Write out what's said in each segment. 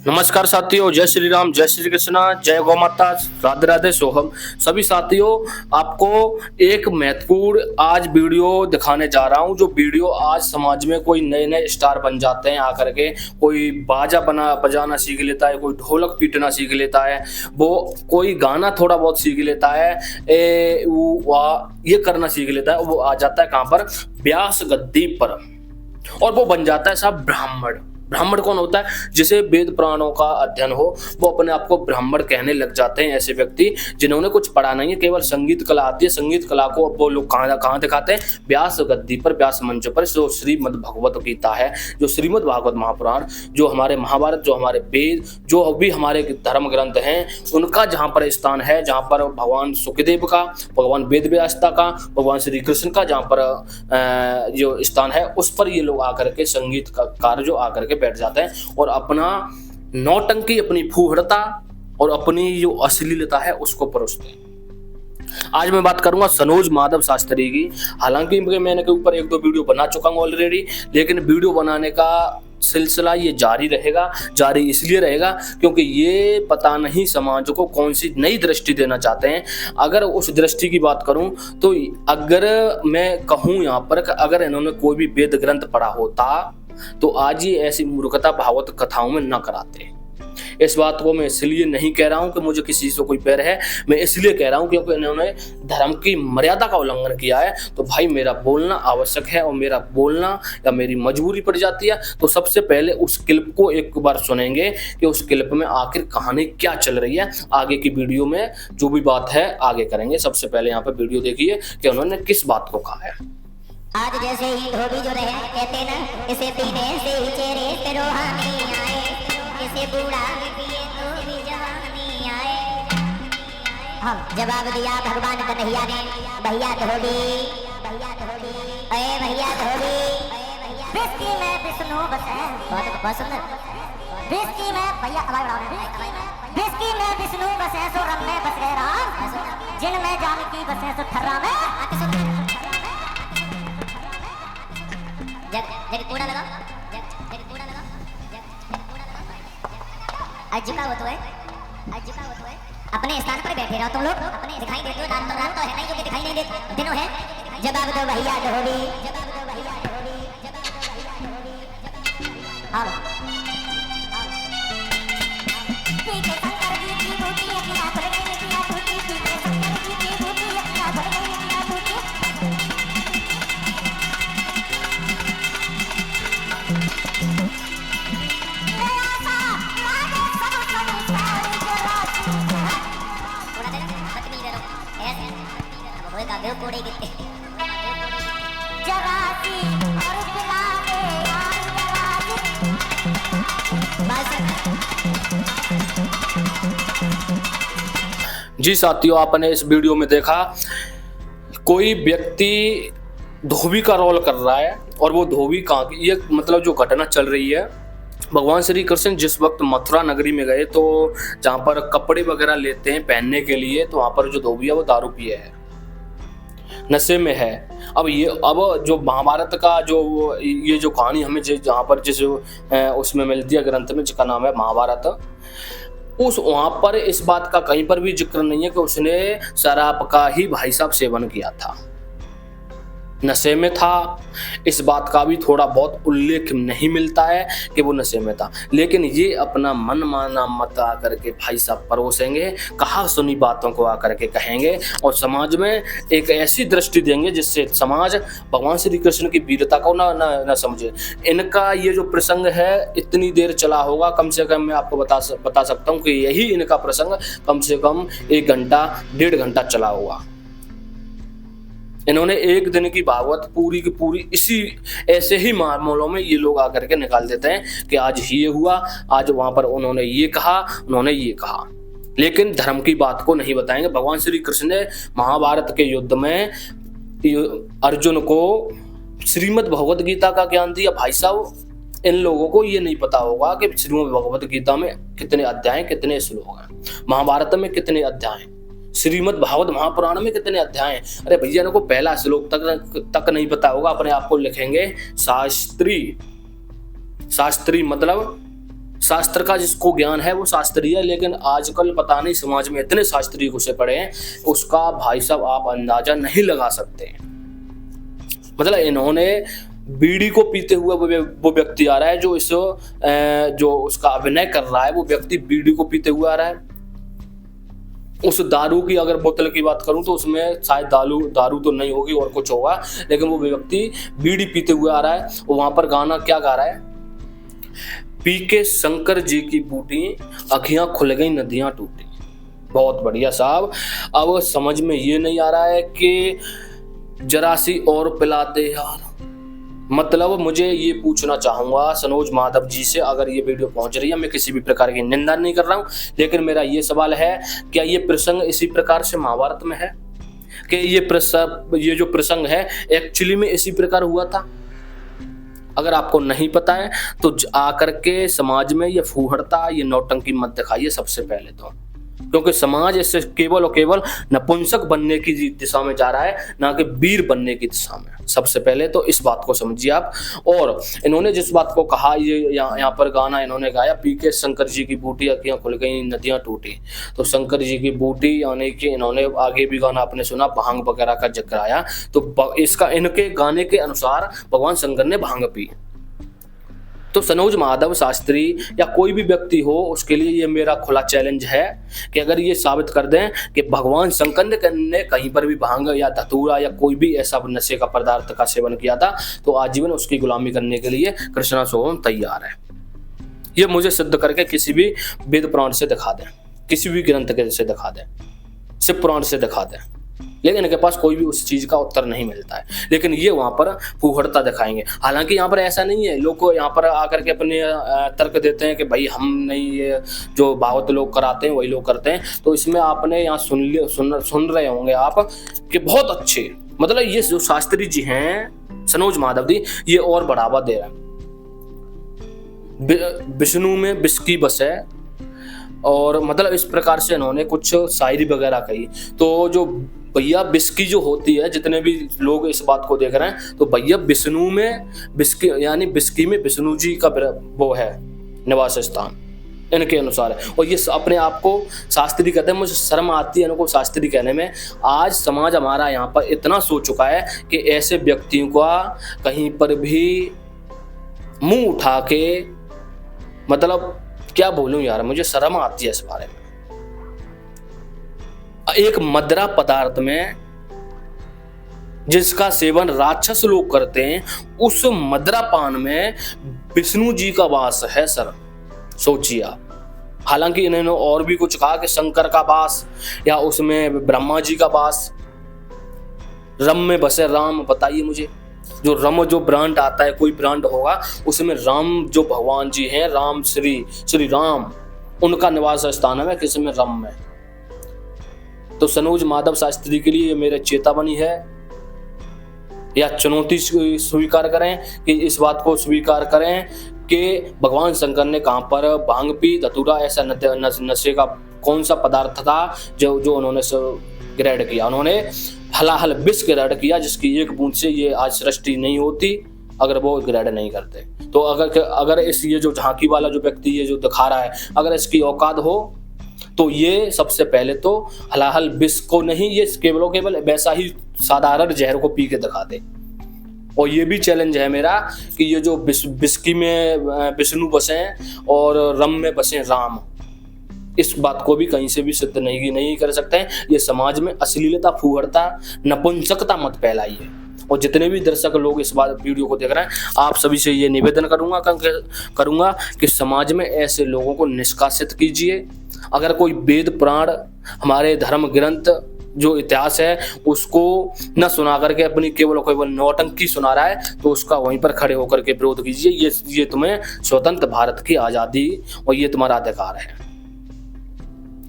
नमस्कार साथियों, जय श्री राम, जय श्री कृष्णा, जय गौ माता, राधे राधे सोहम। सभी साथियों, आपको एक महत्वपूर्ण आज वीडियो दिखाने जा रहा हूं। जो वीडियो आज समाज में कोई नए नए स्टार बन जाते हैं आकर के, कोई बाजा बजाना सीख लेता है, कोई ढोलक पीटना सीख लेता है, वो कोई गाना थोड़ा बहुत सीख लेता है, ये करना सीख लेता है। वो आ जाता है कहां पर? व्यास गद्दी पर, और वो बन जाता है साहब ब्राह्मण। ब्राह्मण कौन होता है? जिसे वेद पुराणों का अध्ययन हो, वो अपने आप को ब्राह्मण कहने लग जाते हैं। ऐसे व्यक्ति जिन्होंने कुछ पढ़ा नहीं है, केवल संगीत कला आती है। संगीत कला को अब वो लोग कहाँ दिखाते हैं? व्यास गद्दी पर, व्यास मंच पर। जो श्रीमद् भगवत गीता है, जो श्रीमद् भागवत महापुराण, जो हमारे महाभारत, जो हमारे वेद, जो भी हमारे धर्म ग्रंथ हैं, उनका जहाँ पर स्थान है, जहाँ पर भगवान सुखदेव का, भगवान वेद व्यासता का, भगवान श्री कृष्ण का जहाँ पर जो स्थान है, उस पर ये लोग आकर के संगीत का कार्य जो आकर के बैठ जाते हैं और अपना नौटंकी, अपनी फूहड़ता और अपनी जो अश्लीलता है उसको परोसते हैं। आज मैं बात करूंगा सनोज माधव शास्त्री की। हालांकि मैंने के ऊपर एक दो वीडियो बना चुका हूं ऑलरेडी, लेकिन वीडियो बनाने का सिलसिला ये जारी रहेगा। जारी इसलिए रहेगा क्योंकि ये पता नहीं समाज को कौन सी नई दृष्टि देना चाहते हैं। अगर उस दृष्टि की बात करूं तो अगर मैं कहूं यहाँ पर, अगर इन्होंने कोई भी वेद ग्रंथ पढ़ा होता तो आज ये ऐसी मूर्खता भागवत कथाओं में न कराते। इस बात को मैं इसलिए नहीं कह रहा हूं कि मुझे किसी से कोई पैर है, मैं इसलिए कह रहा हूं क्योंकि इन्होंने धर्म की मर्यादा का उल्लंघन किया है। तो भाई, मेरा बोलना आवश्यक है और मेरा बोलना या मेरी मजबूरी पड़ जाती है। तो सबसे पहले उस क्लिप को एक बार सुनेंगे कि उस क्लिप में आखिर कहानी क्या चल रही है। आगे की वीडियो में जो भी बात है आगे करेंगे। सबसे पहले यहाँ पे वीडियो देखिए कि उन्होंने किस बात को कहा है। आज जैसे ही धोबी जो रहे कहते ना, इसे पीने से ही चेहरे पे रोहानी आए, इसे बूढ़ा भी पिए तो भी जवानी आए। हम जवाब दिया भगवान कन्हैया ने, भैया धोबी, अरे भैया धोबी, विस्की में विष्णु बसे, बहुत सुंदर। विस्की में भैया आवाज बढ़ाओ रे, विस्की में विष्णु बसे सो रंग में बस गए राम, जिनमें जानकी बसे सो ठर्रा में। जग कूड़ा लगाओ, जग कूड़ा लगाओ, जग कूड़ा लगाओ। आज झुका हो तो है, आज झुका हो तो है। अपने स्थान पर बैठे रहो तुम लोग, अपने दिखाई देते हो। रात तो है नहीं जो कि दिखाई नहीं देते, दिनों है। जवाब दो भैया धोबी, जवाब दो भैया धोबी, जवाब दो भैया धोबी। आओ पीछे शंकर जी की बूटी अपना खुल गई किया बूटी, पीछे शंकर जी की बूटी अपना खुल गई किया बूटी। जी साथियों, आपने इस वीडियो में देखा कोई व्यक्ति धोबी का रोल कर रहा है और वो धोबी कहाँ की, ये मतलब जो घटना चल रही है, भगवान श्री कृष्ण जिस वक्त मथुरा नगरी में गए तो जहाँ पर कपड़े वगैरह लेते हैं पहनने के लिए, तो वहाँ पर जो धोबी है वो दारू पिए है, नशे में है। अब जो महाभारत का जो ये जो कहानी हमें जहाँ पर जिस उसमें मिलती है ग्रंथ में, जिसका नाम है महाभारत, उस वहां पर इस बात का कहीं पर भी जिक्र नहीं है कि उसने शराब का ही भाई साहब सेवन किया था, नशे में था। इस बात का भी थोड़ा बहुत उल्लेख नहीं मिलता है कि वो नशे में था। लेकिन ये अपना मन माना मत आकर के भाई साहब परोसेंगे, कहा सुनी बातों को आकर के कहेंगे और समाज में एक ऐसी दृष्टि देंगे जिससे समाज भगवान श्री कृष्ण की वीरता को ना समझे। इनका ये जो प्रसंग है इतनी देर चला होगा, कम से कम मैं आपको बता सकता हूँ कि यही इनका प्रसंग कम से कम 1 घंटा 1.5 घंटा चला होगा। इन्होंने एक दिन की भागवत पूरी की पूरी इसी ऐसे ही मामलों में ये लोग आकर के निकाल देते हैं कि आज ये हुआ, आज वहां पर उन्होंने ये कहा, उन्होंने ये कहा, लेकिन धर्म की बात को नहीं बताएंगे। भगवान श्री कृष्ण ने महाभारत के युद्ध में अर्जुन को श्रीमद् भगवत गीता का ज्ञान दिया। भाई साहब, इन लोगों को ये नहीं पता होगा कि श्रीमद् भगवत गीता में कितने अध्याय, कितने श्लोक हैं, महाभारत में कितने अध्याय, श्रीमद् भागवत महापुराण में कितने अध्याय हैं। अरे भैया, इनको पहला श्लोक तक नहीं पता होगा। अपने आप को लिखेंगे शास्त्री। शास्त्री मतलब शास्त्र का जिसको ज्ञान है वो शास्त्रीय है, लेकिन आजकल पता नहीं समाज में इतने शास्त्रीय घुसे पड़े हैं, उसका भाई साहब आप अंदाजा नहीं लगा सकते हैं। मतलब इन्होंने बीड़ी को पीते हुए वो व्यक्ति आ रहा है, जो जो उसका अभिनय कर रहा है वो व्यक्ति बीड़ी को पीते हुए आ रहा है। उस दारू की अगर बोतल की बात करूं तो उसमें शायद दारू तो नहीं होगी और कुछ होगा, लेकिन वो व्यक्ति बीड़ी पीते हुए आ रहा है। वो वहां पर गाना क्या गा रहा है, पी के शंकर जी की बूटी, अखियां खुल गई नदियां टूटी। बहुत बढ़िया साहब। अब समझ में ये नहीं आ रहा है कि जरा सी और पिलाते यार। मतलब मुझे ये पूछना चाहूंगा सनोज माधव जी से, अगर ये वीडियो पहुंच रही है, मैं किसी भी प्रकार की निंदा नहीं कर रहा हूं, लेकिन मेरा ये सवाल है, क्या ये प्रसंग इसी प्रकार से महाभारत में है कि ये जो प्रसंग है एक्चुअली में इसी प्रकार हुआ था? अगर आपको नहीं पता है तो आकर के समाज में ये फूहड़ता, ये नौटंकी मत दिखाइए सबसे पहले तो, क्योंकि समाज इससे केवल और केवल नपुंसक बनने की दिशा में जा रहा है, ना कि वीर बनने की दिशा में। सबसे पहले तो इस बात को समझिए आप। और इन्होंने जिस बात को कहा, ये यहाँ पर गाना इन्होंने गाया, पी के शंकर जी की बूटी, अखियां खुल गई नदियां टूटी। तो शंकर जी की बूटी यानी कि इन्होंने आगे भी गाना आपने सुना, भांग वगैरह का जिक्र आया, तो इसका इनके गाने के अनुसार भगवान शंकर ने भांग पी। तो सनोज माधव शास्त्री या कोई भी व्यक्ति हो, उसके लिए ये मेरा खुला चैलेंज है कि अगर ये साबित कर दें कि भगवान शंकर ने कहीं पर भी भांग या धतूरा या कोई भी ऐसा नशे का पदार्थ का सेवन किया था, तो आजीवन उसकी गुलामी करने के लिए कृष्णा सोहम तैयार है। ये मुझे सिद्ध करके किसी भी वेद पुराण से दिखा दें, किसी भी ग्रंथ के से दिखा दें, शिव पुराण से दिखा दें, लेकिन इनके पास कोई भी उस चीज का उत्तर नहीं मिलता है। लेकिन ये वहां पर फूहड़ता दिखाएंगे। हालांकि यहाँ पर ऐसा नहीं है, लोग को यहाँ पर आकर के अपने तर्क देते हैं कि भाई हम नहीं, ये जो भागवत लोग कराते हैं वही लोग करते हैं। तो इसमें आपने यहाँ सुन रहे होंगे आप कि बहुत अच्छे, मतलब ये जो शास्त्री जी हैं सनोज माधव जी, ये और बढ़ावा दे रहे हैं। विष्णु में विष की बस है, और मतलब इस प्रकार से इन्होंने कुछ शायरी वगैरह कही। तो जो भैया बिस्की जो होती है, जितने भी लोग इस बात को देख रहे हैं, तो भैया विष्णु में बिस्की यानी बिस्की में विष्णु जी का वो है निवास स्थान इनके अनुसार है। और ये अपने आप को शास्त्री कहते हैं। मुझे शर्म आती है इनको शास्त्री कहने में। आज समाज हमारा यहाँ पर इतना सो चुका है कि ऐसे व्यक्तियों का कहीं पर भी मुंह उठा के, मतलब क्या बोलूं यार, मुझे शर्म आती है इस बारे में। एक मदिरा पदार्थ में जिसका सेवन राक्षस लोग करते हैं, उस मदिरा पान में विष्णु जी का वास है सर, सोचिए आप। हालांकि इन्होंने और भी कुछ कहा कि शंकर का वास या उसमें ब्रह्मा जी का वास, रम में बसे राम। बताइए मुझे, जो रम जो ब्रांड आता है, कोई ब्रांड होगा, उसमें राम जो भगवान जी हैं, राम श्री राम, उनका निवास स्थान है किसमें, रम में। तो सनोज माधव शास्त्री के लिए मेरे चेतावनी है, या चुनौती स्वीकार करें कि इस बात को स्वीकार करें कि भगवान शंकर ने कहां पर भांग पी, धतूरा ऐसा नशे का कौन सा पदार्थ था जो उन्होंने ग्रहण किया। उन्होंने हलाहल विष ग्रहण किया, जिसकी एक बूंद से ये आज सृष्टि नहीं होती अगर वो ग्रहण नहीं करते। तो अगर इस ये जो झांकी वाला जो व्यक्ति ये जो दिखा रहा है, अगर इसकी औकात हो तो ये सबसे पहले तो हलाहल विष को नहीं, ये केवल वैसा ही साधारण जहर को पी के दिखा दे। और ये भी चैलेंज है मेरा कि ये जो बिस्की में विष्णु बसे और रम में बसे राम, इस बात को भी कहीं से भी सिद्ध नहीं कर सकते हैं। ये समाज में अश्लीलता, फूहड़ता, नपुंसकता मत फैलाइए। और जितने भी दर्शक लोग इस बात वीडियो को देख रहे हैं, आप सभी से ये निवेदन करूंगा कि समाज में ऐसे लोगों को निष्कासित कीजिए। अगर कोई वेद पुराण, हमारे धर्म ग्रंथ जो इतिहास है, उसको न सुना करके अपनी केवल नौटंकी सुना रहा है, तो उसका वहीं पर खड़े होकर के विरोध कीजिए। ये तुम्हें स्वतंत्र भारत की आज़ादी और ये तुम्हारा अधिकार है।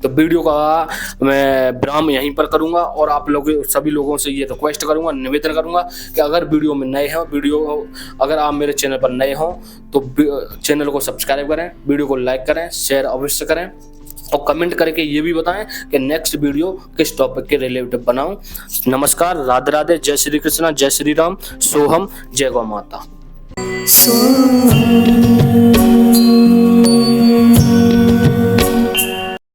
तो वीडियो का मैं विराम यहीं पर करूंगा, और आप लोग सभी लोगों से ये रिक्वेस्ट करूंगा, निवेदन करूंगा कि अगर वीडियो में नए हो, अगर आप मेरे चैनल पर नए हो तो चैनल को सब्सक्राइब करें, वीडियो को लाइक करें, शेयर अवश्य करें, और कमेंट करके ये भी बताएं कि नेक्स्ट वीडियो किस टॉपिक के रिलेटेड बनाऊं। नमस्कार, राधे राधे, जय श्री कृष्णा, जय श्री राम, सोहम, जय गौ माता।